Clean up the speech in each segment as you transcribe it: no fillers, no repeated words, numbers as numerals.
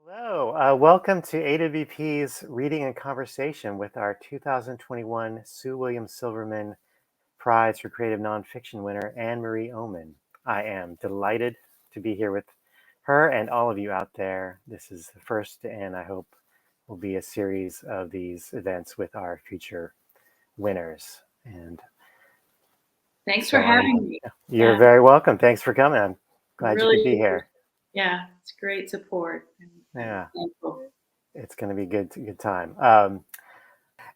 Hello, welcome to AWP's Reading and Conversation with our 2021 Sue Silverman Prize for Creative Nonfiction winner, Anne-Marie Oomen. I am delighted to be here with her and all of you out there. This is the first, and I hope will be a series of these events with our future winners. And thanks for having me. You're very welcome. Thanks for coming. I'm glad you could be here. Yeah, it's great support. Yeah, thankful. It's going to be good time.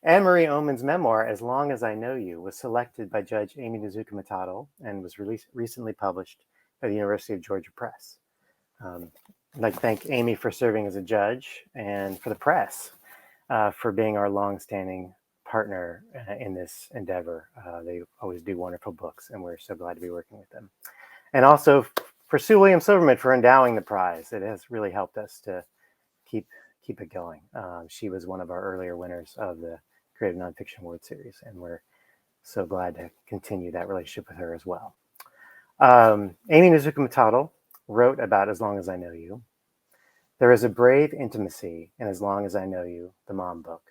Anne-Marie Oomen's memoir, As Long as I Know You, was selected by Judge Amy Nizuka-Matato and was recently published by the University of Georgia Press. I'd like to thank Amy for serving as a judge and for the press for being our longstanding partner in this endeavor. They always do wonderful books, and we're so glad to be working with them. And also for Sue Silverman for endowing the prize. It has really helped us to keep it going. She was one of our earlier winners of the Creative Nonfiction Award Series, and we're so glad to continue that relationship with her as well. Amy Nizuka-Matato wrote about As Long as I Know You. There is a brave intimacy in As Long as I Know You, the mom book.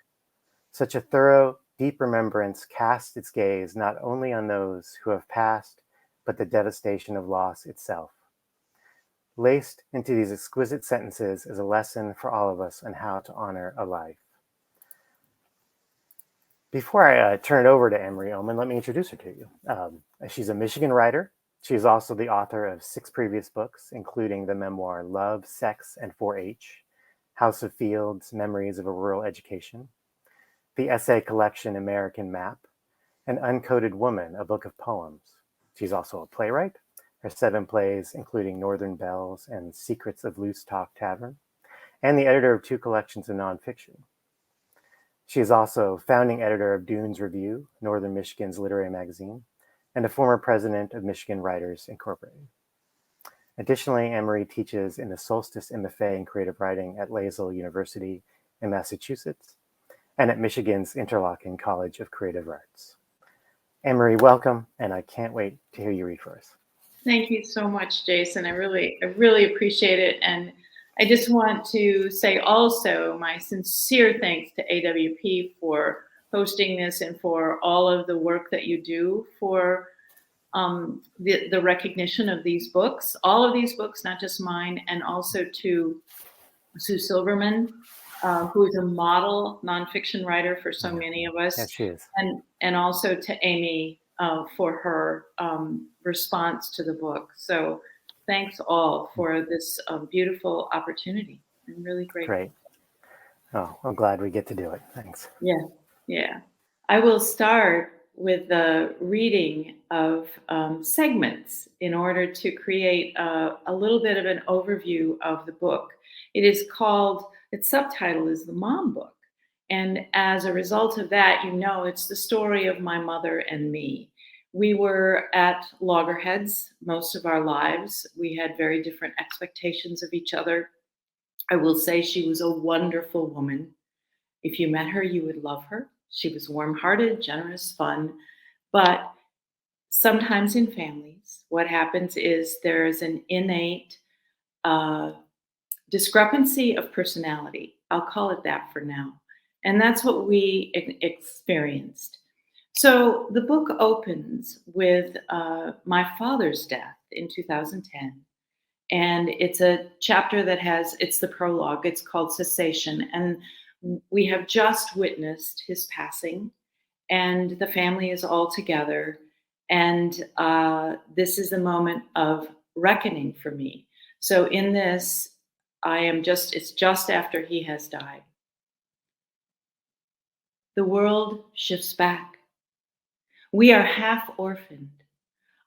Such a thorough, deep remembrance casts its gaze not only on those who have passed, but the devastation of loss itself. Laced into these exquisite sentences is a lesson for all of us on how to honor a life. Before I turn it over to Anne-Marie Oomen, let me introduce her to you. She's a Michigan writer. She is also the author of 6 previous books, including the memoir Love, Sex, and 4-H, House of Fields, Memories of a Rural Education, the essay collection American Map, and Uncoded Woman, a book of poems. She's also a playwright. Her 7 plays, including Northern Bells and Secrets of Loose Talk Tavern, and the editor of 2 collections of nonfiction. She is also founding editor of Dunes Review, Northern Michigan's literary magazine, and a former president of Michigan Writers Incorporated. Additionally, Anne-Marie teaches in the Solstice MFA in Creative Writing at Lasalle University in Massachusetts, and at Michigan's Interlochen College of Creative Arts. Anne-Marie, welcome, and I can't wait to hear you read for us. Thank you so much, Jason. I really appreciate it. And I just want to say also my sincere thanks to AWP for hosting this and for all of the work that you do for the recognition of these books, all of these books, not just mine, and also to Sue Silverman, who is a model nonfiction writer for so many of us. Yes, she is. And also to Amy for her response to the book. So thanks all for this beautiful opportunity. I'm really grateful. Great. Oh, I'm glad we get to do it. Thanks. Yeah. I will start with the reading of segments in order to create a little bit of an overview of the book. Its subtitle is The Mom Book. And as a result of that, it's the story of my mother and me. We were at loggerheads most of our lives. We had very different expectations of each other. I will say she was a wonderful woman. If you met her, you would love her. She was warm-hearted, generous, fun. But sometimes in families, what happens is there is an innate discrepancy of personality. I'll call it that for now. And that's what we experienced. So the book opens with my father's death in 2010. And it's a chapter it's the prologue. It's called Cessation. And we have just witnessed his passing. And the family is all together. And this is a moment of reckoning for me. So in this, it's just after he has died. The world shifts back. We are half orphaned.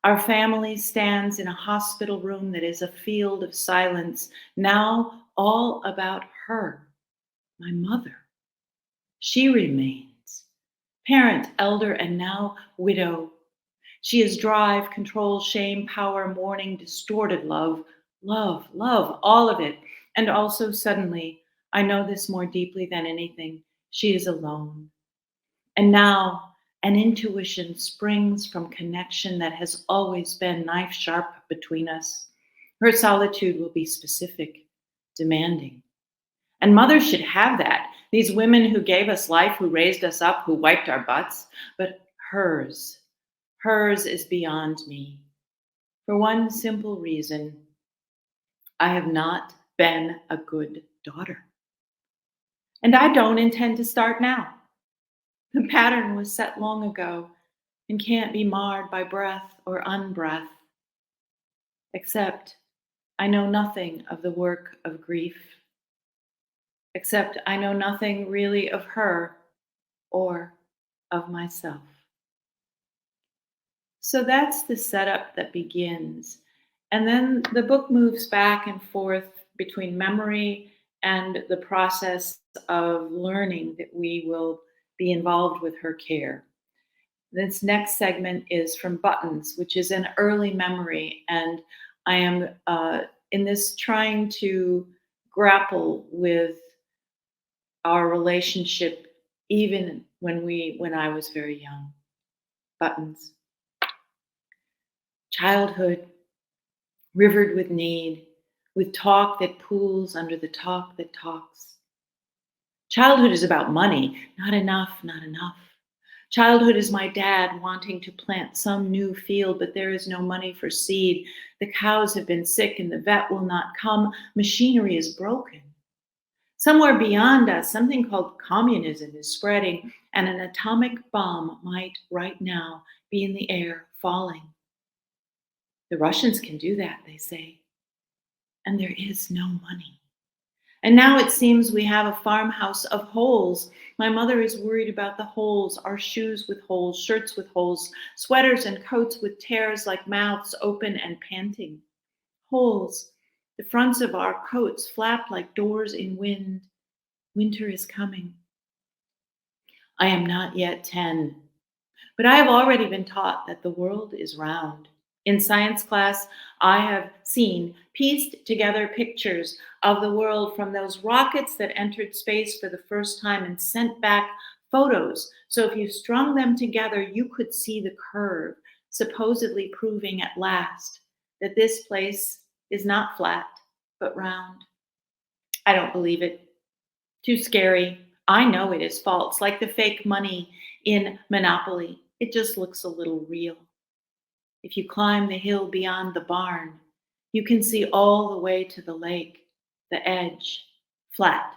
Our family stands in a hospital room that is a field of silence, now all about her, my mother. She remains, parent, elder, and now widow. She is drive, control, shame, power, mourning, distorted love, all of it. And also suddenly, I know this more deeply than anything, she is alone. And now an intuition springs from connection that has always been knife sharp between us. Her solitude will be specific, demanding. And mothers should have that. These women who gave us life, who raised us up, who wiped our butts. But hers is beyond me. For one simple reason, I have not been a good daughter. And I don't intend to start now. The pattern was set long ago and can't be marred by breath or unbreath. Except I know nothing of the work of grief. Except I know nothing really of her or of myself. So that's the setup that begins. And then the book moves back and forth between memory and the process of learning that we will be involved with her care. This next segment is from Buttons, which is an early memory. And I am in this trying to grapple with our relationship even when I was very young. Buttons. Childhood, rivered with need, with talk that pools under the talk that talks. Childhood is about money, not enough, not enough. Childhood is my dad wanting to plant some new field, but there is no money for seed. The cows have been sick and the vet will not come. Machinery is broken. Somewhere beyond us, something called communism is spreading, and an atomic bomb might right now be in the air falling. The Russians can do that, they say. And there is no money. And now it seems we have a farmhouse of holes. My mother is worried about the holes, our shoes with holes, shirts with holes, sweaters and coats with tears like mouths open and panting. Holes. The fronts of our coats flap like doors in wind. Winter is coming. I am not yet 10, but I have already been taught that the world is round. In science class, I have seen pieced together pictures of the world from those rockets that entered space for the first time and sent back photos. So if you strung them together, you could see the curve, supposedly proving at last that this place is not flat, but round. I don't believe it. Too scary. I know it is false, like the fake money in Monopoly. It just looks a little real. If you climb the hill beyond the barn, you can see all the way to the lake, the edge, flat.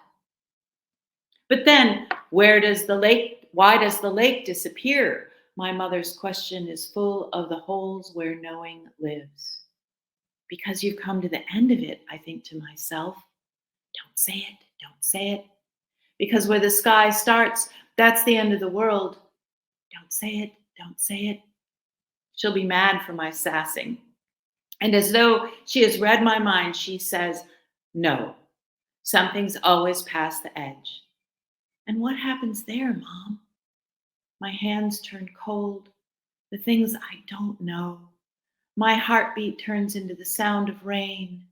But then, why does the lake disappear? My mother's question is full of the holes where knowing lives. Because you've come to the end of it, I think to myself. Don't say it, don't say it. Because where the sky starts, that's the end of the world. Don't say it, don't say it. She'll be mad for my sassing. And as though she has read my mind, she says, no, something's always past the edge. And what happens there, Mom? My hands turn cold, the things I don't know. My heartbeat turns into the sound of rain.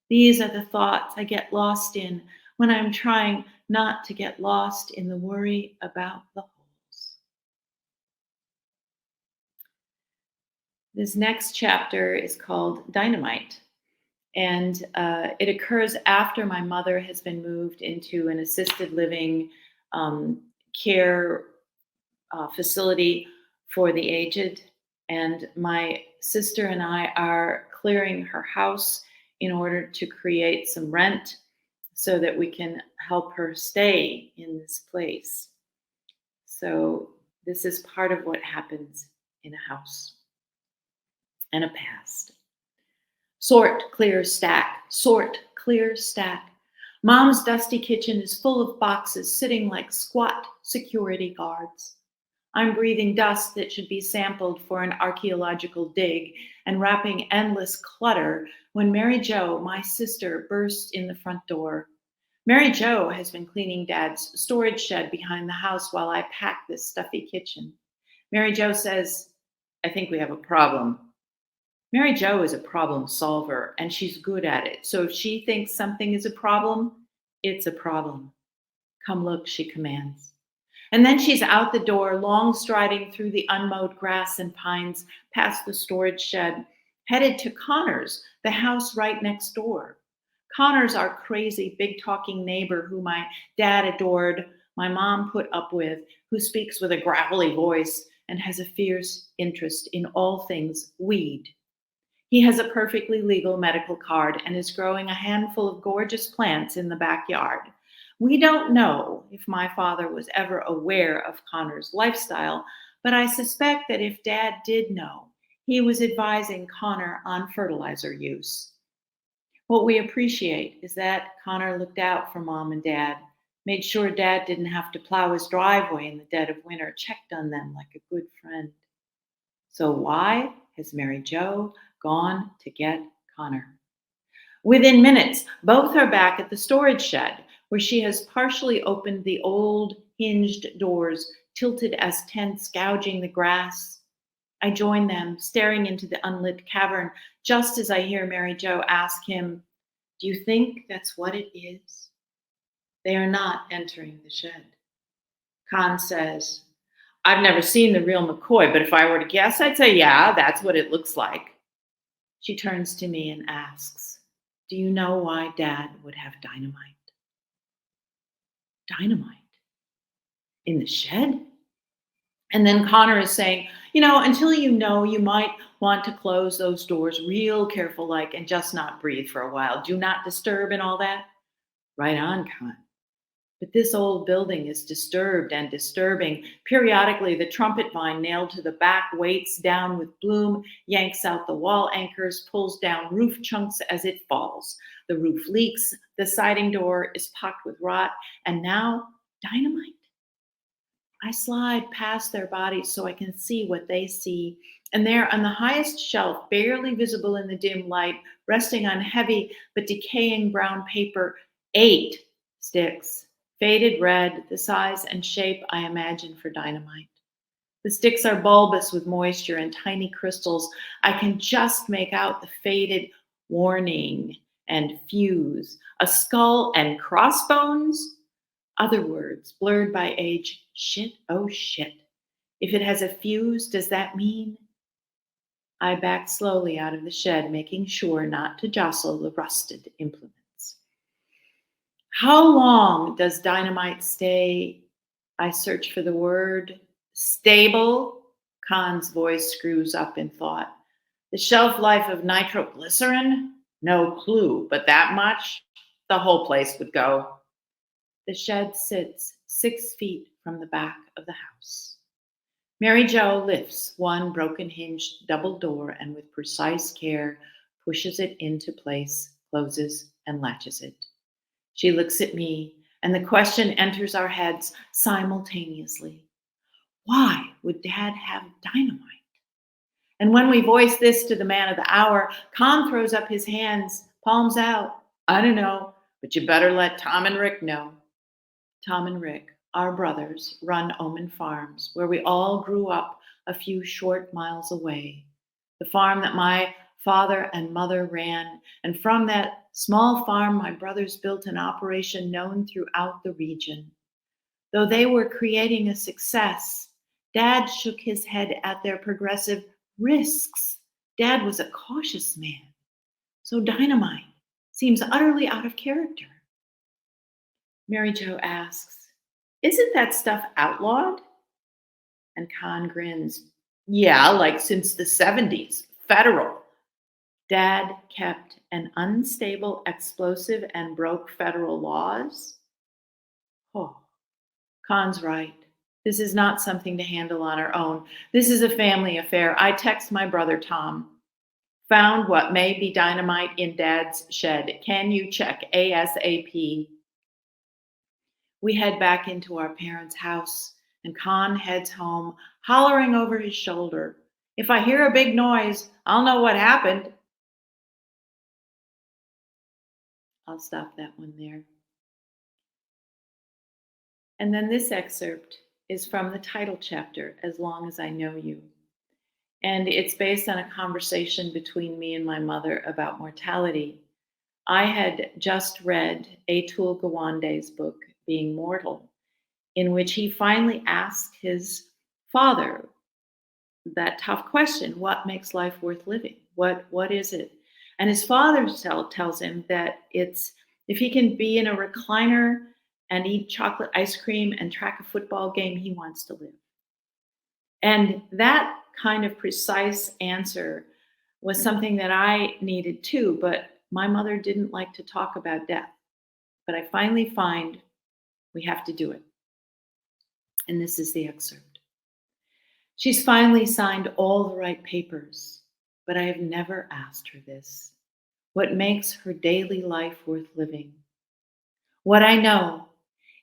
These are the thoughts I get lost in when I'm trying not to get lost in the worry about the holes. This next chapter is called Dynamite, and it occurs after my mother has been moved into an assisted living care facility for the aged, and my sister and I are clearing her house in order to create some rent so that we can help her stay in this place. So this is part of what happens in a house and a past. Sort, clear, stack. Sort, clear, stack. Mom's dusty kitchen is full of boxes sitting like squat security guards. I'm breathing dust that should be sampled for an archaeological dig and wrapping endless clutter when Mary Jo, my sister, bursts in the front door. Mary Jo has been cleaning Dad's storage shed behind the house while I pack this stuffy kitchen. Mary Jo says, I think we have a problem. Mary Jo is a problem solver, and she's good at it. So if she thinks something is a problem, it's a problem. Come look, she commands. And then she's out the door, long striding through the unmowed grass and pines, past the storage shed, headed to Connor's, the house right next door. Connor's our crazy, big talking neighbor who my dad adored, my mom put up with, who speaks with a gravelly voice and has a fierce interest in all things weed. He has a perfectly legal medical card and is growing a handful of gorgeous plants in the backyard. We don't know if my father was ever aware of Connor's lifestyle, but I suspect that if Dad did know, he was advising Connor on fertilizer use. What we appreciate is that Connor looked out for Mom and Dad, made sure Dad didn't have to plow his driveway in the dead of winter, checked on them like a good friend. So why has Mary Jo gone to get Connor? Within minutes, both are back at the storage shed, where she has partially opened the old hinged doors, tilted as tents, gouging the grass. I join them, staring into the unlit cavern, just as I hear Mary Jo ask him, "Do you think that's what it is?" They are not entering the shed. Khan says, "I've never seen the real McCoy, but if I were to guess, I'd say, yeah, that's what it looks like." She turns to me and asks, "Do you know why Dad would have dynamite?" Dynamite? In the shed? And then Connor is saying, until you know, you might want to close those doors real careful like and just not breathe for a while. Do not disturb and all that. Right on, Con. But this old building is disturbed and disturbing. Periodically, the trumpet vine nailed to the back weights down with bloom, yanks out the wall anchors, pulls down roof chunks as it falls. The roof leaks, the siding door is pocked with rot, and now dynamite. I slide past their bodies so I can see what they see. And there on the highest shelf, barely visible in the dim light, resting on heavy but decaying brown paper, 8 sticks, faded red, the size and shape I imagine for dynamite. The sticks are bulbous with moisture and tiny crystals. I can just make out the faded warning and fuse, a skull and crossbones. Other words, blurred by age, shit, oh shit. If it has a fuse, does that mean? I back slowly out of the shed, making sure not to jostle the rusted implements. How long does dynamite stay? I search for the word. Stable? Khan's voice screws up in thought. The shelf life of nitroglycerin? No clue, but that much? The whole place would go. The shed sits 6 feet from the back of the house. Mary Jo lifts one broken hinged double door and with precise care pushes it into place, closes, and latches it. She looks at me, and the question enters our heads simultaneously. Why would Dad have dynamite? And when we voice this to the man of the hour, Khan throws up his hands, palms out. I don't know, but you better let Tom and Rick know. Tom and Rick, our brothers, run Oomen Farms, where we all grew up a few short miles away. The farm that my father and mother ran, and from that small farm, my brothers built an operation known throughout the region. Though they were creating a success, Dad shook his head at their progressive risks. Dad was a cautious man. So dynamite seems utterly out of character. Mary Jo asks, "Isn't that stuff outlawed?" And Khan grins, "Yeah, like since the 70s, federal." Dad kept an unstable explosive and broke federal laws? Oh, Khan's right. This is not something to handle on our own. This is a family affair. I text my brother Tom. Found what may be dynamite in Dad's shed. Can you check ASAP? We head back into our parents' house, and Khan heads home, hollering over his shoulder, "If I hear a big noise, I'll know what happened." I'll stop that one there. And then this excerpt is from the title chapter, As Long as I Know You. And it's based on a conversation between me and my mother about mortality. I had just read Atul Gawande's book, Being Mortal, in which he finally asked his father that tough question: what makes life worth living? What is it? And his father tells him that it's if he can be in a recliner and eat chocolate ice cream and track a football game, he wants to live. And that kind of precise answer was something that I needed too, but my mother didn't like to talk about death. But I finally find we have to do it. And this is the excerpt. She's finally signed all the right papers, but I have never asked her this. What makes her daily life worth living? What I know,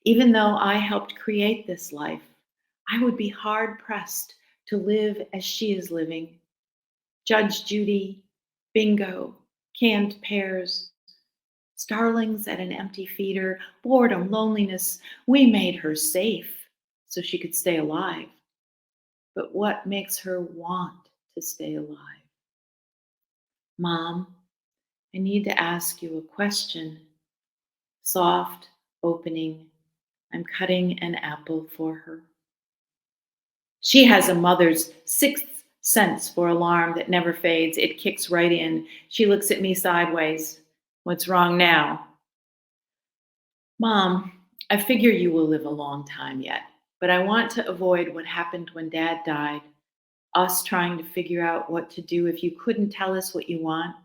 even though I helped create this life, I would be hard pressed to live as she is living. Judge Judy, bingo, canned pears, starlings at an empty feeder, boredom, loneliness. We made her safe so she could stay alive. But what makes her want to stay alive? Mom, I need to ask you a question. Soft opening. I'm cutting an apple for her. She has a mother's sixth sense for alarm that never fades. It kicks right in. She looks at me sideways. What's wrong now? Mom, I figure you will live a long time yet, but I want to avoid what happened when Dad died. Us trying to figure out what to do if you couldn't tell us what you want.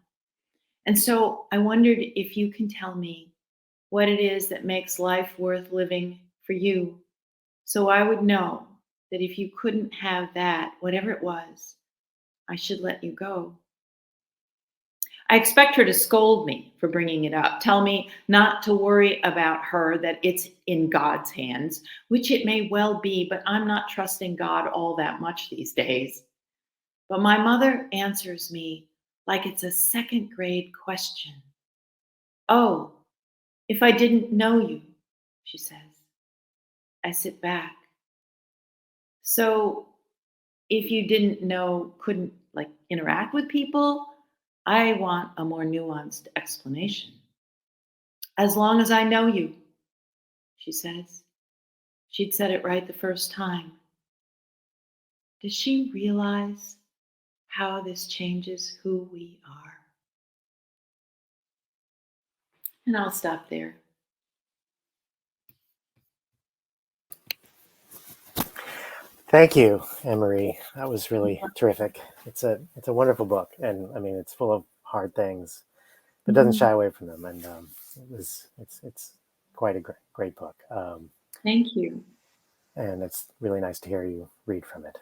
And so I wondered if you can tell me what it is that makes life worth living for you, so I would know that if you couldn't have that, whatever it was, I should let you go. I expect her to scold me for bringing it up, tell me not to worry about her, that it's in God's hands, which it may well be, but I'm not trusting God all that much these days. But my mother answers me like it's a second grade question. Oh, if I didn't know you, she says. I sit back. So if you didn't know, couldn't like interact with people, I want a more nuanced explanation. As long as I know you, she says. She'd said it right the first time. Does she realize how this changes who we are? And I'll stop there. Thank you, Anne-Marie. That was really terrific. It's a wonderful book, and I mean it's full of hard things, but doesn't shy away from them. And it's quite a great book. Thank you. And it's really nice to hear you read from it.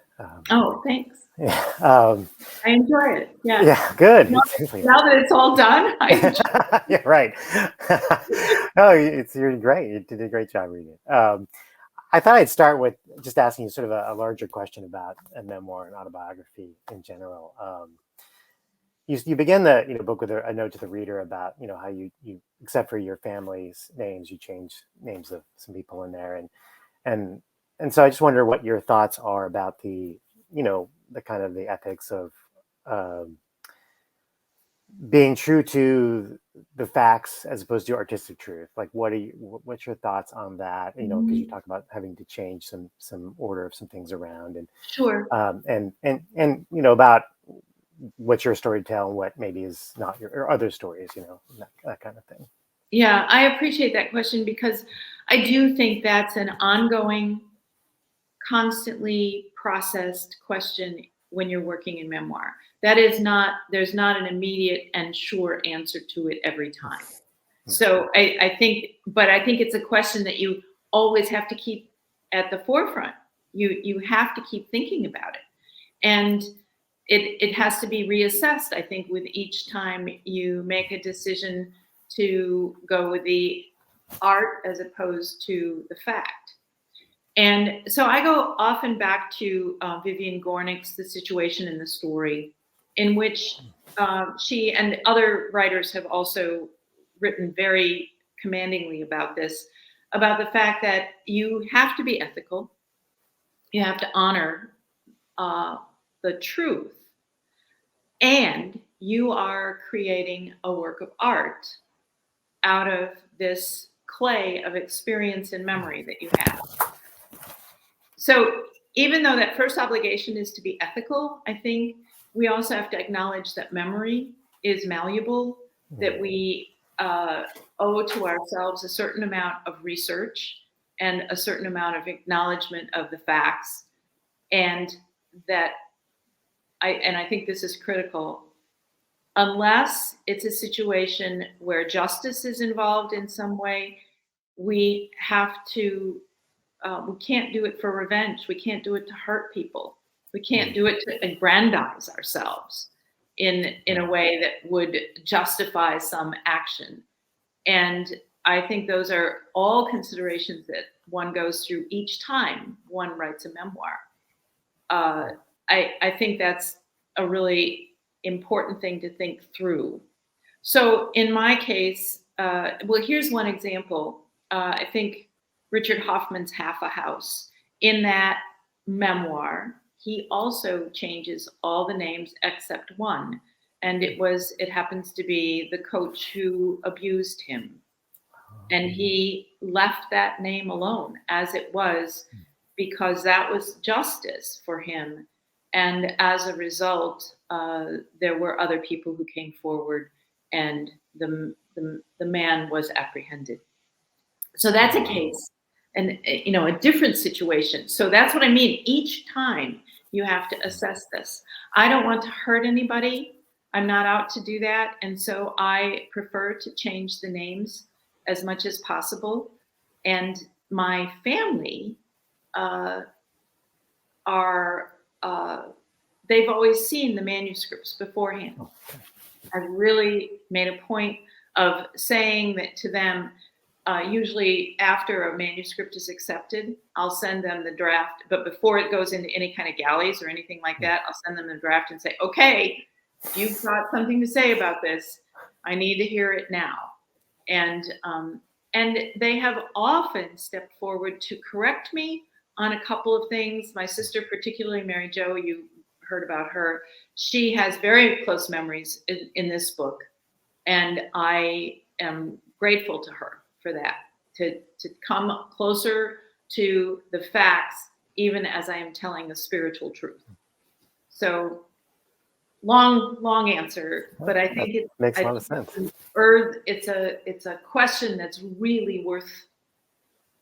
Oh, thanks. Yeah, I enjoy it. Yeah. yeah, good. Now that it's all done, I enjoy it. Yeah, right. No, you're great. You did a great job reading it. I thought I'd start with just asking you sort of a larger question about a memoir and autobiography in general. You begin the book with a note to the reader about how you except for your family's names, you change names of some people in there, and and so I just wonder what your thoughts are about the the kind of the ethics of um, being true to the facts as opposed to artistic truth. Like, what's your thoughts on that? Because you talk about having to change some order of some things around, Sure. and about what's your story to tell and what maybe is not your or other stories, that kind of thing. Yeah, I appreciate that question because I do think that's an ongoing, constantly processed question when you're working in memoir. There's not an immediate and sure answer to it every time. So I think it's a question that you always have to keep at the forefront. You have to keep thinking about it. And it has to be reassessed, I think, with each time you make a decision to go with the art as opposed to the fact. And so I go often back to Vivian Gornick's The Situation in the Story, in which she and other writers have also written very commandingly about this, about the fact that you have to be ethical, you have to honor the truth, and you are creating a work of art out of this clay of experience and memory that you have. So even though that first obligation is to be ethical, I think we also have to acknowledge that memory is malleable, that we owe to ourselves a certain amount of research and a certain amount of acknowledgement of the facts, and that I think this is critical. Unless it's a situation where justice is involved in some way, we have to. We can't do it for revenge. We can't do it to hurt people. We can't do it to aggrandize ourselves in a way that would justify some action. And I think those are all considerations that one goes through each time one writes a memoir. I think that's a really important thing to think through. So in my case, well, here's one example. I think Richard Hoffman's Half a House. In that memoir, he also changes all the names except one. And it happens to be the coach who abused him. And he left that name alone as it was, because that was justice for him. And as a result, there were other people who came forward, and the man was apprehended. So that's a case, and a different situation. So that's what I mean. Each time you have to assess this. I don't want to hurt anybody. I'm not out to do that. And so I prefer to change the names as much as possible. And my family they've always seen the manuscripts beforehand. I've really made a point of saying that to them. Usually after a manuscript is accepted, I'll send them the draft, but before it goes into any kind of galleys or anything like that, I'll send them the draft and say, okay, if you've got something to say about this, I need to hear it now. And they have often stepped forward to correct me on a couple of things. My sister, particularly Mary Jo, you heard about her. She has very close memories in this book, and I am grateful to her for that, to come closer to the facts, even as I am telling a spiritual truth. So long answer, but I think it makes a lot of sense. It's a question that's really worth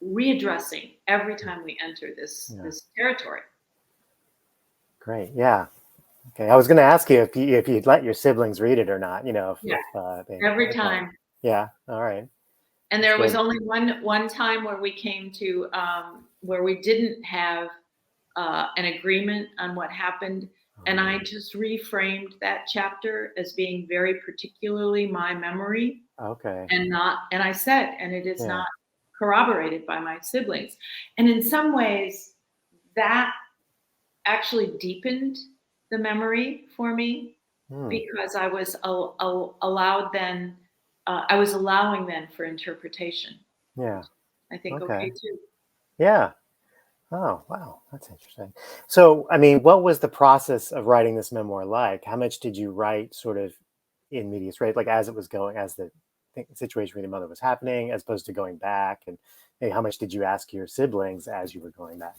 readdressing every time we enter this territory. Great, yeah. Okay, I was going to ask you if you'd let your siblings read it or not. Every time. Yeah, all right. And there was only one time where we came to where we didn't have an agreement on what happened, and I just reframed that chapter as being very particularly my memory. Okay. And I said, and it is not corroborated by my siblings. And in some ways, that actually deepened the memory for me, because I was allowed then. I was allowing then for interpretation. Yeah. I think okay too. Yeah. Oh, wow. That's interesting. So, I mean, what was the process of writing this memoir like? How much did you write sort of in medias res, like as it was going, as the situation with your mother was happening, as opposed to going back? And maybe how much did you ask your siblings as you were going back,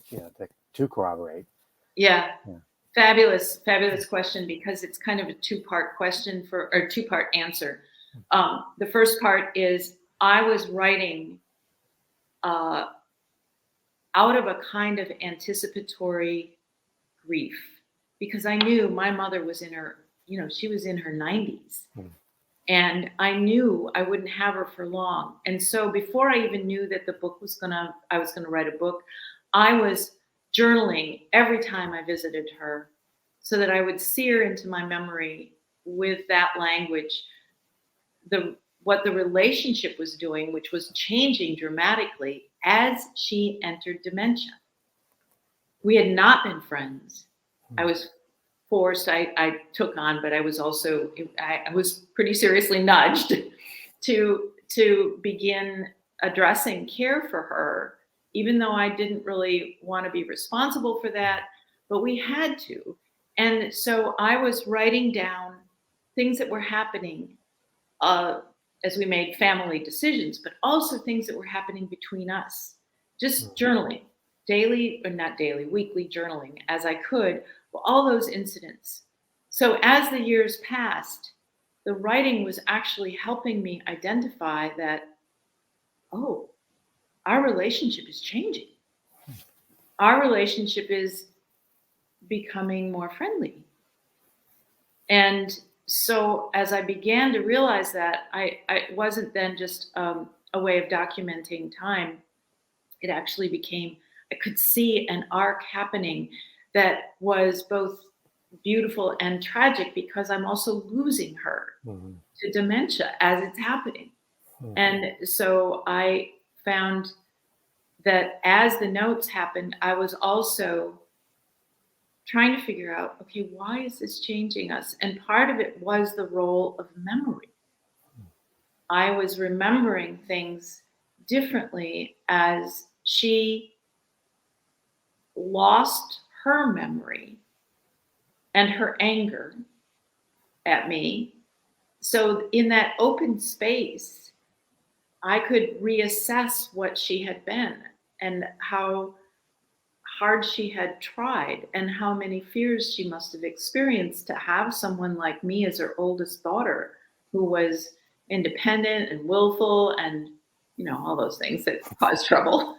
to corroborate? Yeah. Fabulous question, because it's kind of a two-part question or two-part answer. The first part is I was writing out of a kind of anticipatory grief, because I knew my mother was in her, she was in her 90s. And I knew I wouldn't have her for long. And so before I even knew that I was gonna write a book, I was journaling every time I visited her, so that I would sear into my memory with that language what the relationship was doing, which was changing dramatically as she entered dementia. We had not been friends. I was forced, I took on, but I was also, I was pretty seriously nudged to begin addressing care for her, even though I didn't really want to be responsible for that, but we had to. And so I was writing down things that were happening as we made family decisions, but also things that were happening between us. Just journaling, weekly journaling as I could, all those incidents. So as the years passed, the writing was actually helping me identify that, oh, our relationship is changing. Our relationship is becoming more friendly. And so as I began to realize that, I wasn't then just a way of documenting time. It actually became, I could see an arc happening that was both beautiful and tragic, because I'm also losing her Mhm. to dementia as it's happening. Mhm. And so I found that as the notes happened, I was also trying to figure out, okay, why is this changing us? And part of it was the role of memory. I was remembering things differently as she lost her memory and her anger at me. So in that open space, I could reassess what she had been and how hard she had tried and how many fears she must have experienced to have someone like me as her oldest daughter, who was independent and willful and, you know, all those things that cause trouble.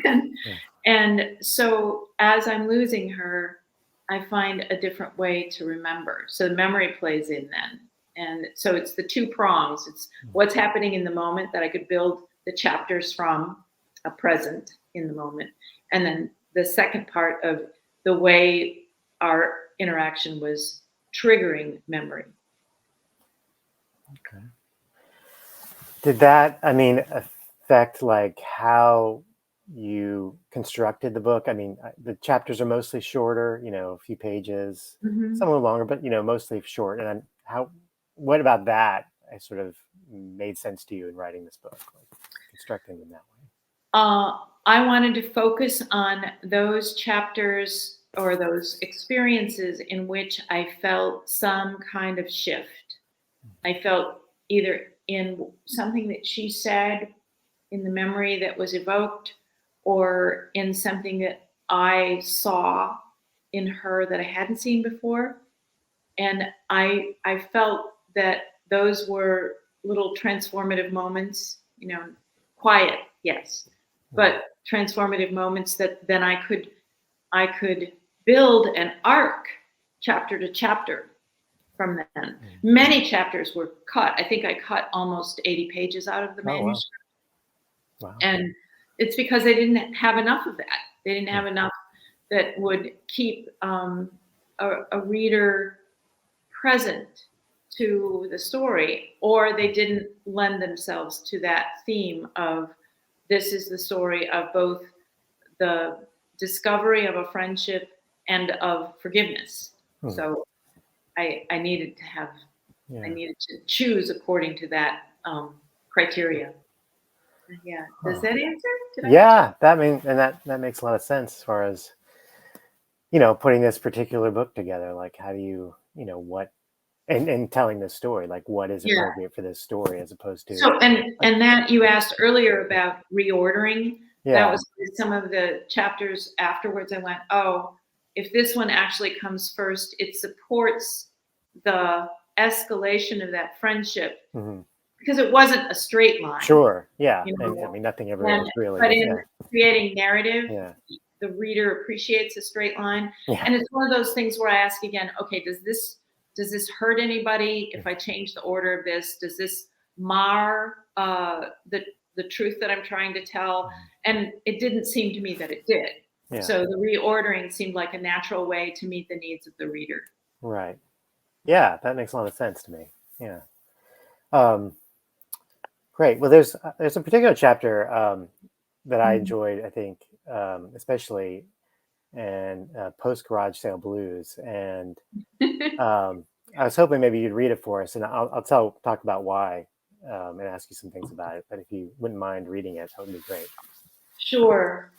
and, Yeah. and so as I'm losing her, I find a different way to remember. So the memory plays in then. And so it's the two prongs. It's what's happening in the moment that I could build the chapters from, a present in the moment. And then the second part of the way our interaction was triggering memory. Okay. Did that, I mean, affect like how you constructed the book? I mean, the chapters are mostly shorter, you know, a few pages, some a little longer, but you know, mostly short. And what about that? I sort of made sense to you in writing this book, like constructing them that way. I wanted to focus on those chapters or those experiences in which I felt some kind of shift. I felt either in something that she said, in the memory that was evoked, or in something that I saw in her that I hadn't seen before. And I felt that those were little transformative moments, you know, quiet, yes, but transformative moments that then I could build an arc chapter to chapter from then. Many chapters were cut. I think I cut almost 80 pages out of the Oh, wow. manuscript. Wow. And it's because they didn't have enough of that. They didn't have enough that would keep a reader present to the story, or they didn't lend themselves to that theme of, this is the story of both the discovery of a friendship and of forgiveness. So I needed to have, I Yeah. needed to choose according to that criteria. Yeah. Does that answer? Did I answer? Yeah, that makes a lot of sense as far as, you know, putting this particular book together. Like, how do you, you know, what, and telling this story, like what is Yeah. appropriate for this story as opposed to, So, and that you asked earlier about reordering, that yeah, was some of the chapters afterwards. I went, oh, if this one actually comes first, it supports the escalation of that friendship, mhm. because it wasn't a straight line, Sure, yeah, you and I know. mean nothing ever And is really, but but in yeah, creating narrative, yeah, the reader appreciates a straight line. yeah, And it's one of those things where I ask again, okay, does this hurt anybody if I change the order of this? Does this mar the truth that I'm trying to tell? And it didn't seem to me that it did. yeah, So the reordering seemed like a natural way to meet the needs of the reader. right, yeah, that makes a lot of sense to me. Yeah, um, great. Well, there's a particular chapter that I Mhm. enjoyed. I think especially in post garage sale blues, and I was hoping maybe you'd read it for us, and I'll talk about why, and ask you some things about it. But if you wouldn't mind reading it, that would be great. Sure.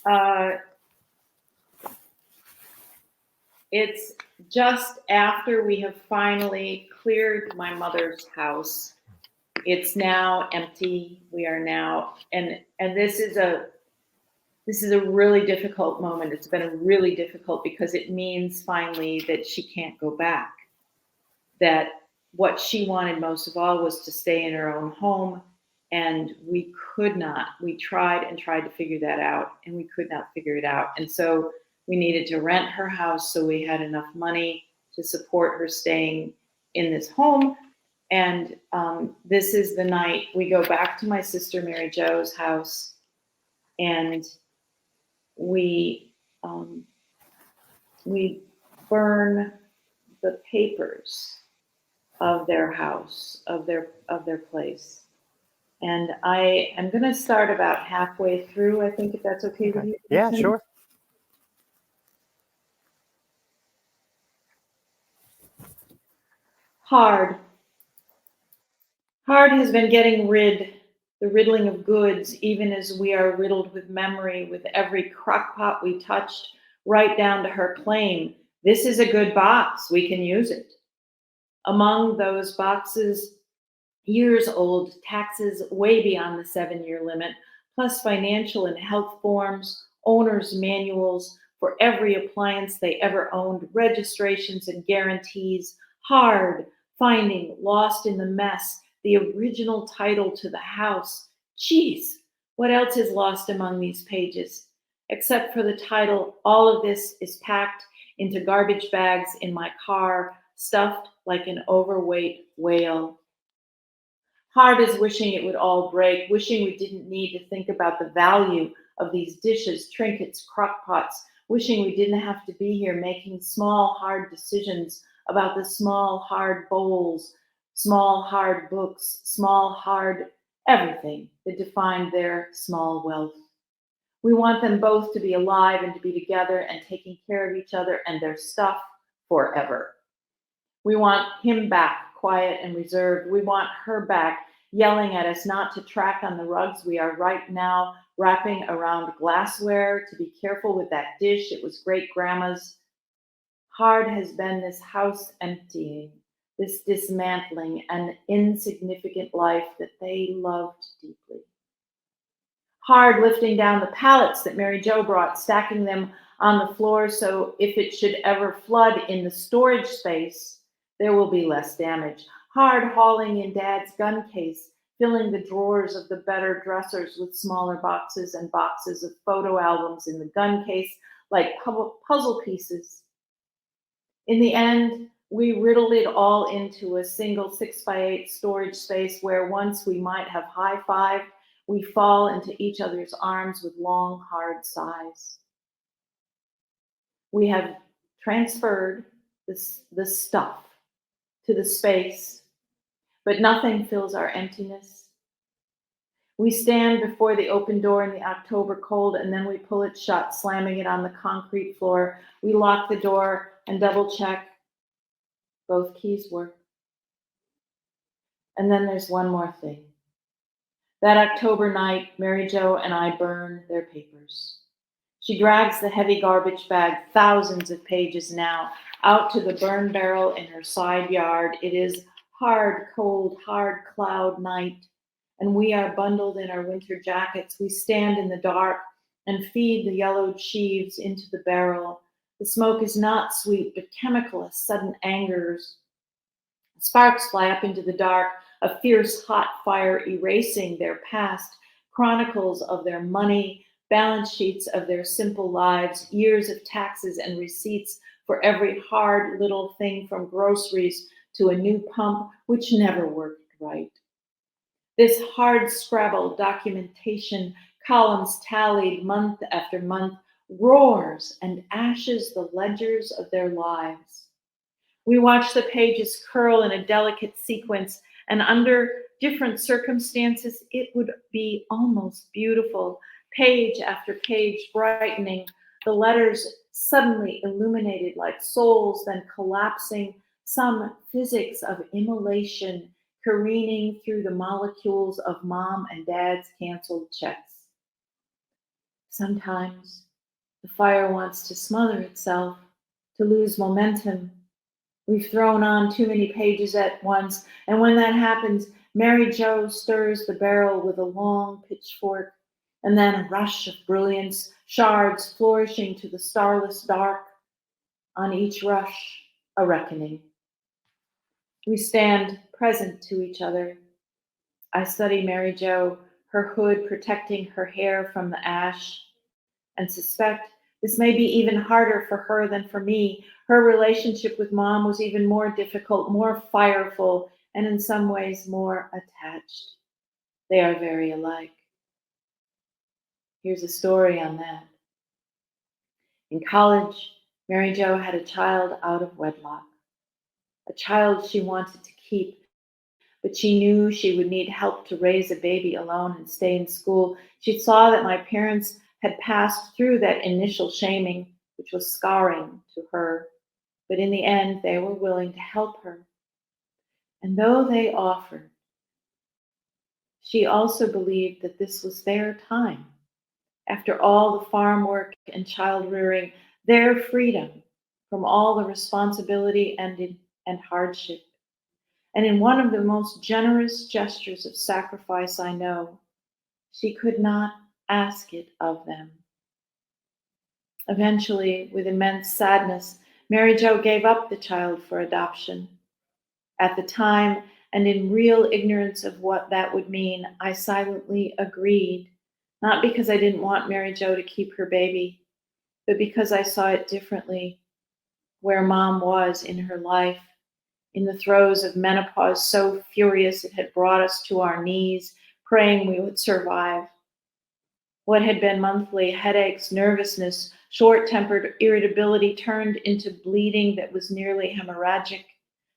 Uh, it's just after we have finally cleared my mother's house. It's now empty. We are now, and this is a really difficult moment. It's been a really difficult, because it means finally that she can't go back. that what she wanted most of all was to stay in her own home, and we could not. We tried and tried to figure that out, and we could not figure it out. And so we needed to rent her house so we had enough money to support her staying in this home. And this is the night we go back to my sister Mary Jo's house, and we burn the papers of their house, of their place. And I am going to start about halfway through, I think, if that's okay with you. Yeah, sure. Hard has been getting the riddling of goods, even as we are riddled with memory, with every crockpot we touched, right down to her claim, this is a good box, we can use it. Among those boxes, years old, taxes way beyond the 7-year limit, plus financial and health forms, owner's manuals for every appliance they ever owned, registrations and guarantees, hard, finding, lost in the mess, the original title to the house. Geez, what else is lost among these pages? Except for the title, all of this is packed into garbage bags in my car, stuffed like an overweight whale. Hard as wishing it would all break, wishing we didn't need to think about the value of these dishes, trinkets, crockpots, wishing we didn't have to be here making small, hard decisions about the small, hard bowls, small, hard books, small, hard everything that defined their small wealth. We want them both to be alive and to be together and taking care of each other and their stuff forever. We want him back, quiet and reserved. We want her back, yelling at us not to track on the rugs we are right now wrapping around glassware, to be careful with that dish. It was great grandma's. Hard has been this house emptying, this dismantling an insignificant life that they loved deeply. Hard lifting down the pallets that Mary Jo brought, stacking them on the floor so if it should ever flood in the storage space, there will be less damage. Hard hauling in Dad's gun case, filling the drawers of the better dressers with smaller boxes and boxes of photo albums in the gun case like puzzle pieces. In the end, we riddled it all into a single 6x8 storage space where once we might have high-fived, we fall into each other's arms with long, hard sighs. We have transferred the stuff to the space, but nothing fills our emptiness. We stand before the open door in the October cold, and then we pull it shut, slamming it on the concrete floor. We lock the door and double check. Both keys work. And then there's one more thing. That October night, Mary Jo and I burn their papers. She drags the heavy garbage bag, thousands of pages now, out to the burn barrel in her side yard. It is hard, cold, hard cloud night, and we are bundled in our winter jackets. We stand in the dark and feed the yellowed sheaves into the barrel. The smoke is not sweet, but chemical as sudden angers. Sparks fly up into the dark, a fierce hot fire erasing their past, chronicles of their money, balance sheets of their simple lives, years of taxes and receipts for every hard little thing from groceries to a new pump which never worked right. This hard scrabble documentation, columns tallied month after month, roars and ashes the ledgers of their lives. We watch the pages curl in a delicate sequence, and under different circumstances, it would be almost beautiful. Page after page brightening, the letters suddenly illuminated like souls, then collapsing, some physics of immolation careening through the molecules of Mom and Dad's canceled checks. Sometimes the fire wants to smother itself, to lose momentum. We've thrown on too many pages at once, and when that happens, Mary Jo stirs the barrel with a long pitchfork, and then a rush of brilliance, shards flourishing to the starless dark. On each rush, a reckoning. We stand present to each other. I study Mary Jo, her hood protecting her hair from the ash, and suspect this may be even harder for her than for me. Her relationship with Mom was even more difficult, more fireful, and in some ways more attached. They are very alike. Here's a story on that. In college, Mary Jo had a child out of wedlock, a child she wanted to keep, but she knew she would need help to raise a baby alone and stay in school. She saw that my parents had passed through that initial shaming, which was scarring to her, but in the end, they were willing to help her. And though they offered, she also believed that this was their time. After all the farm work and child rearing, their freedom from all the responsibility and hardship. And in one of the most generous gestures of sacrifice I know, she could not ask it of them. Eventually, with immense sadness, Mary Jo gave up the child for adoption. At the time, and in real ignorance of what that would mean, I silently agreed, not because I didn't want Mary Jo to keep her baby, but because I saw it differently, where Mom was in her life, in the throes of menopause so furious it had brought us to our knees, praying we would survive. What had been monthly headaches, nervousness, short-tempered irritability turned into bleeding that was nearly hemorrhagic,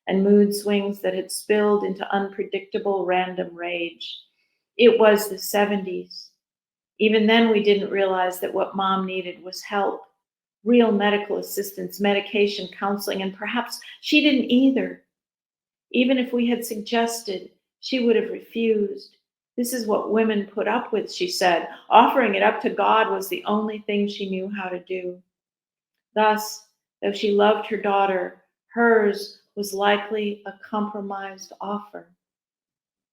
and mood swings that had spilled into unpredictable random rage. It was the 70s. Even then, we didn't realize that what Mom needed was help, real medical assistance, medication, counseling, and perhaps she didn't either. Even if we had suggested, she would have refused. This is what women put up with, she said. Offering it up to God was the only thing she knew how to do. Thus, though she loved her daughter, hers was likely a compromised offer.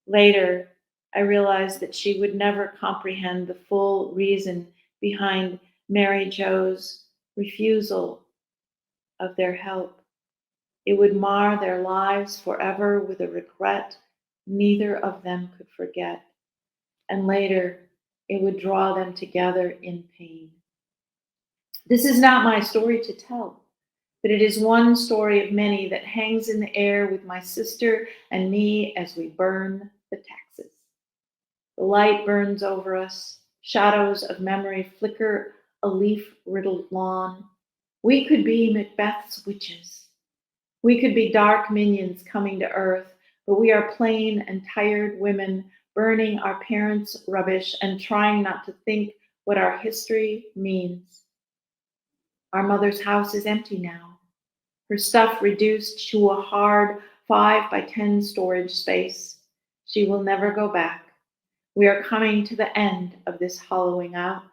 Later, I realized that she would never comprehend the full reason behind Mary Jo's refusal of their help. It would mar their lives forever with a regret neither of them could forget. And later, it would draw them together in pain. This is not my story to tell, but it is one story of many that hangs in the air with my sister and me as we burn the taxes. The light burns over us, shadows of memory flicker a leaf-riddled lawn. We could be Macbeth's witches. We could be dark minions coming to earth, but we are plain and tired women burning our parents' rubbish and trying not to think what our history means. Our mother's house is empty now, her stuff reduced to a hard 5 by 10 storage space. She will never go back. We are coming to the end of this hollowing out,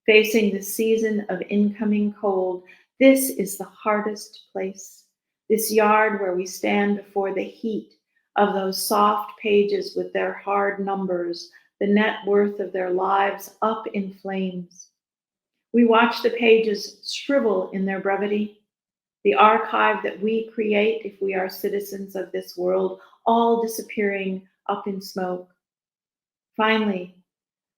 facing the season of incoming cold. This is the hardest place. This yard where we stand before the heat of those soft pages with their hard numbers, the net worth of their lives up in flames. We watch the pages shrivel in their brevity, the archive that we create if we are citizens of this world, all disappearing up in smoke. Finally,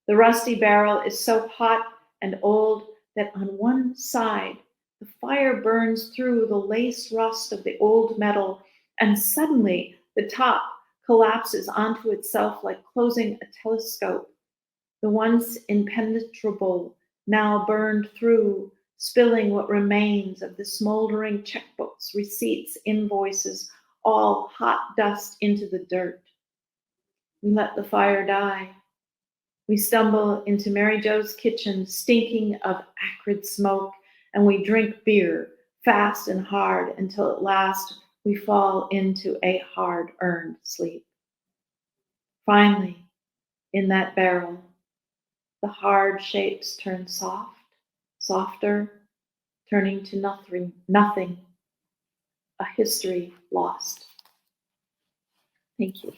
the rusty barrel is so hot and old that on one side, the fire burns through the lace rust of the old metal, and suddenly the top collapses onto itself like closing a telescope. The once impenetrable, now burned through, spilling what remains of the smoldering checkbooks, receipts, invoices, all hot dust into the dirt. We let the fire die. We stumble into Mary Jo's kitchen, stinking of acrid smoke, and we drink beer, fast and hard, until at last we fall into a hard-earned sleep. Finally, in that barrel, the hard shapes turn soft, softer, turning to nothing, a history lost. Thank you.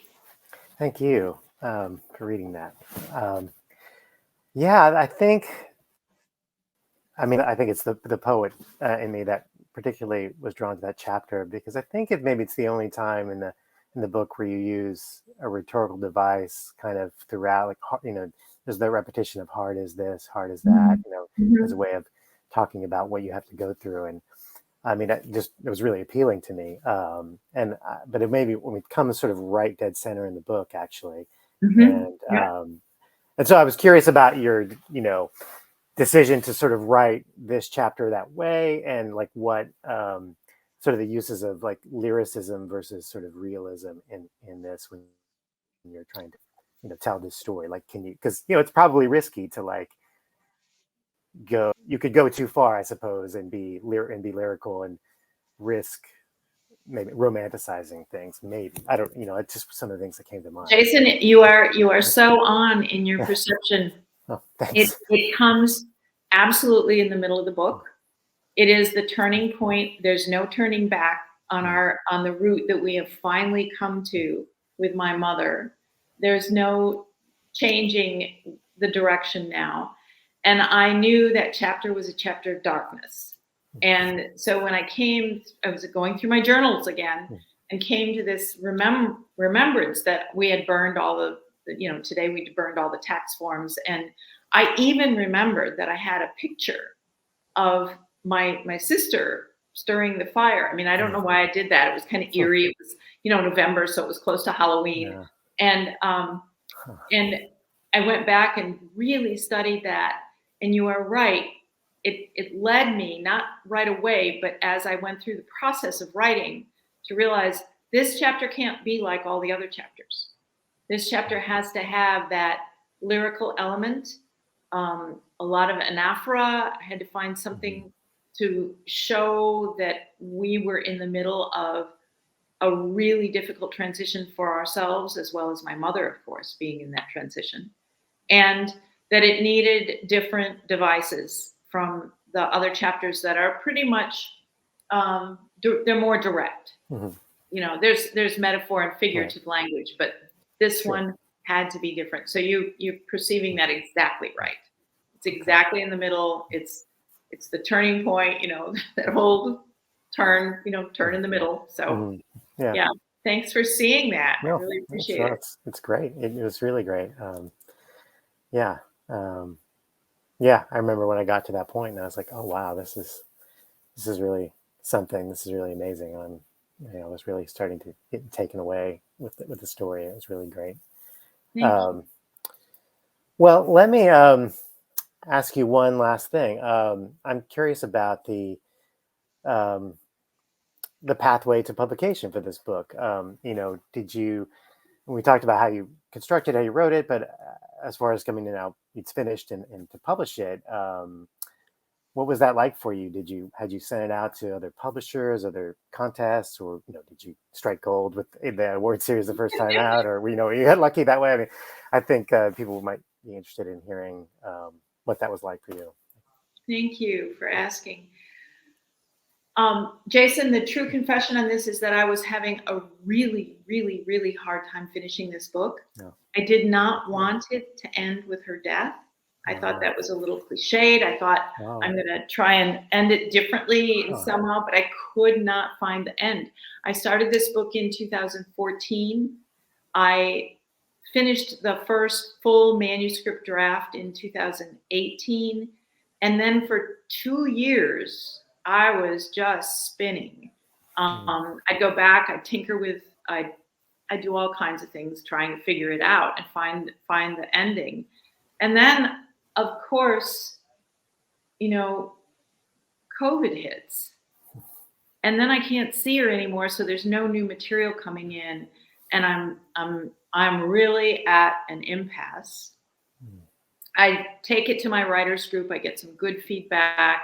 Thank you for reading that. Yeah, I think it's the poet in me that particularly was drawn to that chapter, because I think maybe it's the only time in the in the book where you use a rhetorical device kind of throughout, like, there's the repetition of hard is this, hard is that, as a way of talking about what you have to go through. And I mean, it was really appealing to me. But it maybe when it comes sort of right dead center in the book, actually. And so I was curious about your, decision to sort of write this chapter that way, and like what sort of the uses of like lyricism versus sort of realism in this when you're trying to tell this story. Like, can you, because it's probably risky to like you could go too far, I suppose, and be lyrical and risk maybe romanticizing things. Maybe, I don't, it's just some of the things that came to mind. Jason, you are so on in your perception. Oh, thanks. It comes absolutely in the middle of the book. It is the turning point. There's no turning back on the route that we have finally come to with my mother. There's no changing the direction now. And I knew that chapter was a chapter of darkness. And so when I was going through my journals again and came to this remembrance that we had burned all the, today we burned all the tax forms. And I even remembered that I had a picture of my sister stirring the fire. I mean, I don't know why I did that. It was kind of eerie. It was, November, so it was close to Halloween. Yeah. And I went back and really studied that. And you are right. It led me, not right away, but as I went through the process of writing, to realize this chapter can't be like all the other chapters. This chapter has to have that lyrical element, a lot of anaphora. I had to find something to show that we were in the middle of a really difficult transition for ourselves, as well as my mother, of course, being in that transition. And that it needed different devices from the other chapters that are pretty much, they're more direct. There's metaphor and figurative language, but this one had to be different. So you're perceiving that exactly right. It's exactly in the middle. It's the turning point, that whole turn, turn in the middle. So yeah, thanks for seeing that. I really appreciate it. It's great. It was really great. I remember when I got to that point and I was like, oh wow, this is really something. This is really amazing. I was really starting to get taken away with the story. It was really great. Well, let me ask you one last thing. I'm curious about the pathway to publication for this book. We talked about how you constructed, how you wrote it, but as far as coming to now, it's finished and to publish it. What was that like for you? Had you sent it out to other publishers, other contests, or did you strike gold with the award series the first time out, or you got lucky that way? I mean, I think people might be interested in hearing what that was like for you. Thank you for asking. Jason, the true confession on this is that I was having a really, really, really hard time finishing this book. I did not want it to end with her death. I thought that was a little cliched. I thought I'm going to try and end it differently somehow, but I could not find the end. I started this book in 2014. I finished the first full manuscript draft in 2018. And then for 2 years, I was just spinning. I'd go back, I'd tinker with, I do all kinds of things trying to figure it out and find the ending. And then, of course, COVID hits. And then I can't see her anymore, so there's no new material coming in, and I'm really at an impasse. I take it to my writers group. I get some good feedback.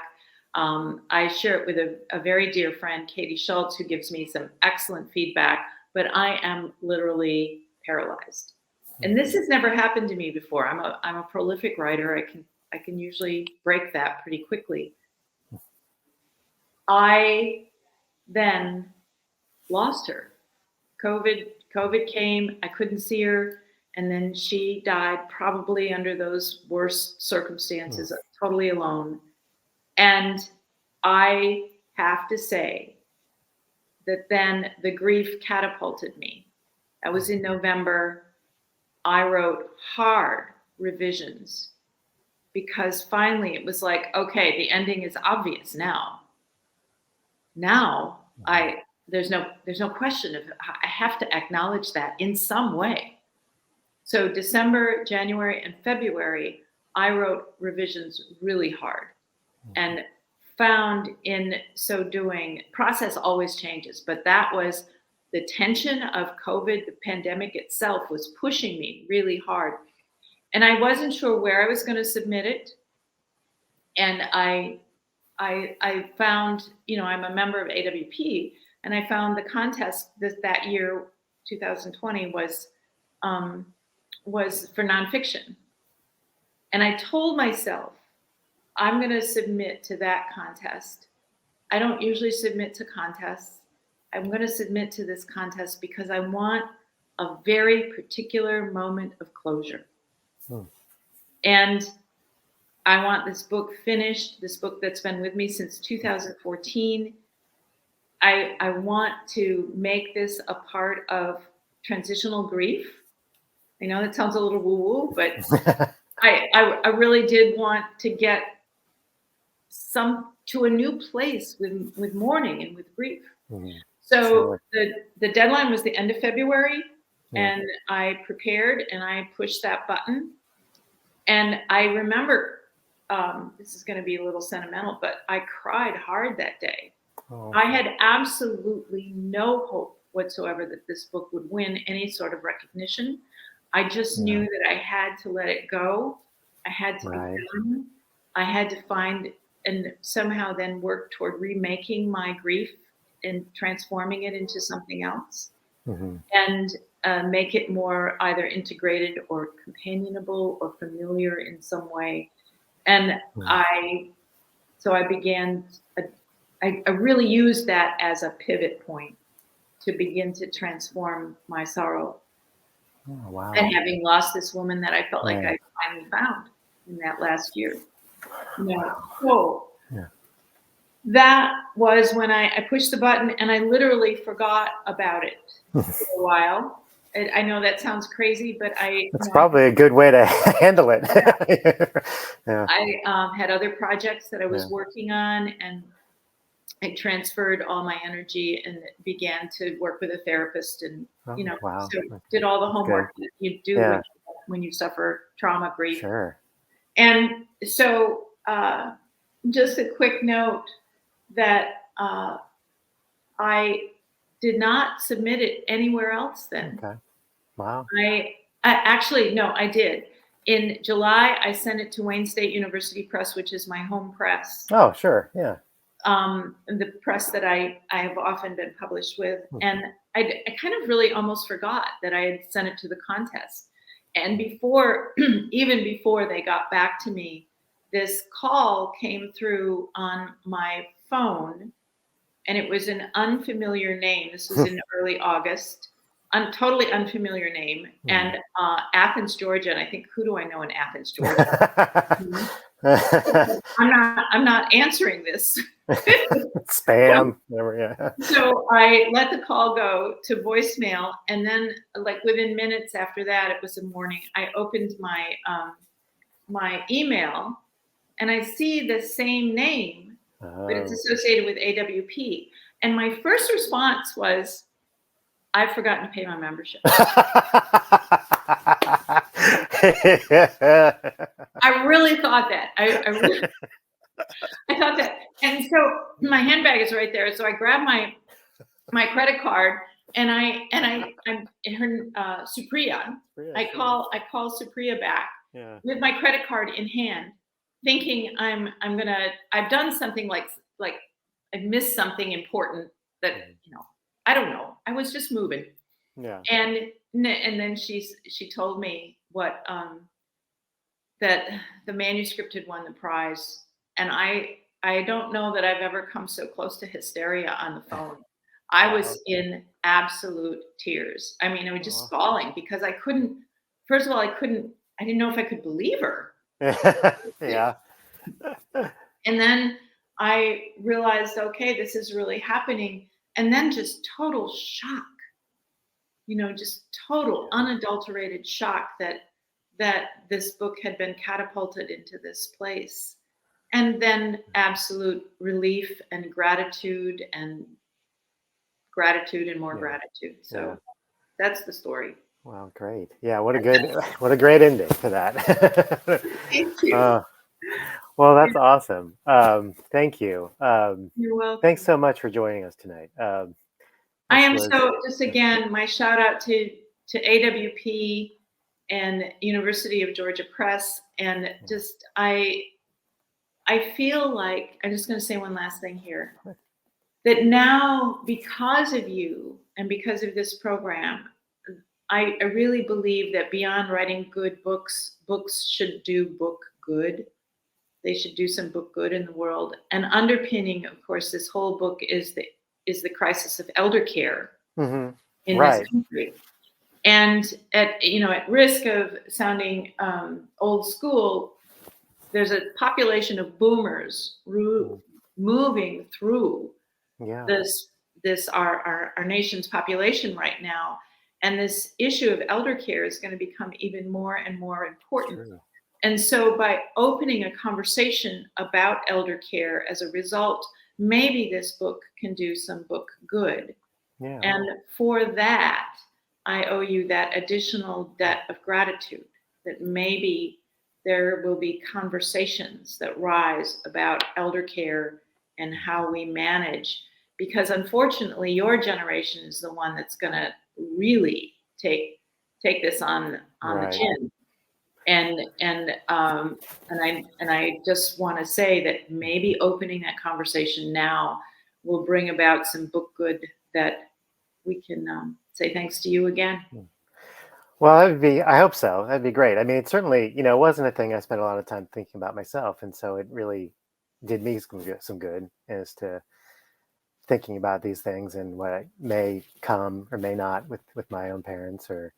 I share it with a very dear friend, Katie Schultz, who gives me some excellent feedback, but I am literally paralyzed. And this has never happened to me before. I'm a prolific writer. I can usually break that pretty quickly. I then lost her. COVID came. I couldn't see her. And then she died probably under those worst circumstances, totally alone. And I have to say that then the grief catapulted me. That was in November. I wrote hard revisions because finally it was like, okay, the ending is obvious now. There's no question of, I have to acknowledge that in some way. So December, January, and February, I wrote revisions really hard, and found in so doing, process always changes, but that was the tension of COVID, the pandemic itself was pushing me really hard. And I wasn't sure where I was going to submit it. And I found, I'm a member of AWP, and I found the contest that year, 2020, was for nonfiction. And I told myself, I'm going to submit to that contest. I don't usually submit to contests. I'm going to submit to this contest because I want a very particular moment of closure. And I want this book finished, this book that's been with me since 2014. I want to make this a part of transitional grief. I know that sounds a little woo-woo, but I really did want to get to a new place with mourning and with grief. So the deadline was the end of February, and I prepared and I pushed that button. And I remember, this is going to be a little sentimental, but I cried hard that day. I had absolutely no hope whatsoever that this book would win any sort of recognition. I just knew that I had to let it go. I had to be done. I had to find and somehow then work toward remaking my grief and transforming it into something else, and make it more either integrated or companionable or familiar in some way. And I began, I really used that as a pivot point to begin to transform my sorrow. And having lost this woman that I felt like I finally found in that last year. So that was when I pushed the button, and I literally forgot about it for a while. I know that sounds crazy, but That's probably a good way to handle it. I had other projects that I was working on, and I transferred all my energy and began to work with a therapist, and so did all the homework that you do when you suffer trauma, grief. Sure. And so just a quick note that I did not submit it anywhere else then. Okay. Wow. I did. In July, I sent it to Wayne State University Press, which is my home press. Oh, sure. Yeah. The press that I have often been published with. And I kind of really almost forgot that I had sent it to the contest. And even before they got back to me, this call came through on my phone, and it was an unfamiliar name. This was in early August. Totally unfamiliar name, and Athens, Georgia. And I think, who do I know in Athens, Georgia? I'm not answering this. Spam. So I let the call go to voicemail, and then, like within minutes after that, it was the morning. I opened my my email, and I see the same name, but it's associated with AWP. And my first response was, I've forgotten to pay my membership. I really thought that. I thought that. And so my handbag is right there. So I grab my credit card, and I'm her Supriya. I call Supriya back with my credit card in hand, thinking I've done something like I've missed something important that I don't know. I was just moving. Yeah. And then she told me what that the manuscript had won the prize, and I don't know that I've ever come so close to hysteria on the phone. I was in absolute tears. I mean, I was just bawling because I couldn't. First of all, I didn't know if I could believe her. Yeah. And then I realized, okay, this is really happening. And then just total shock. just total unadulterated shock that this book had been catapulted into this place. And then absolute relief and gratitude and more gratitude. So that's the story. Wow, great. Yeah, what a great ending to that. Thank you. Well, that's awesome. Thank you. You're welcome. Thanks so much for joining us tonight. I am so, just again, my shout out to AWP and University of Georgia Press. And just, I feel like, I'm just going to say one last thing here, that now, because of you and because of this program, I really believe that beyond writing good books, books should do book good. They should do some book good in the world. And underpinning, of course, this whole book is the crisis of elder care in this country. And at risk of sounding old school, there's a population of boomers moving through this our nation's population right now. And this issue of elder care is going to become even more and more important. True. And so by opening a conversation about elder care as a result, maybe this book can do some book good. Yeah. And for that, I owe you that additional debt of gratitude, that maybe there will be conversations that rise about elder care and how we manage, because unfortunately your generation is the one that's going to really take this on the chin. And I just want to say that maybe opening that conversation now will bring about some book good that we can say thanks to you again. Well, I hope so. That'd be great. I mean, it certainly, it wasn't a thing I spent a lot of time thinking about myself. And so it really did me some good as to thinking about these things and what may come or may not with my own parents, or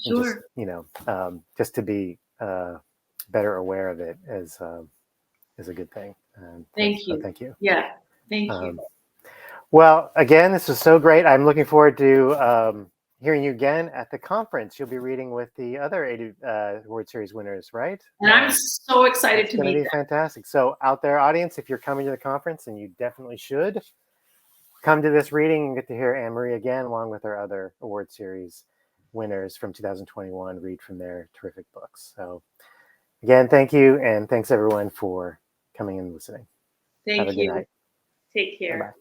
sure. Just, just to be better aware of it is a good thing. Thank you. So thank you. Yeah, thank you. Well, again, this was so great. I'm looking forward to hearing you again at the conference. You'll be reading with the other award series winners, right? And I'm so excited to meet them. It's going to be fantastic. So out there, audience, if you're coming to the conference, and you definitely should, come to this reading and get to hear Anne-Marie again, along with our other award series winners from 2021 read from their terrific books. So again, thank you. And thanks everyone for coming and listening. Thank you. Have a good night. Take care. Bye-bye.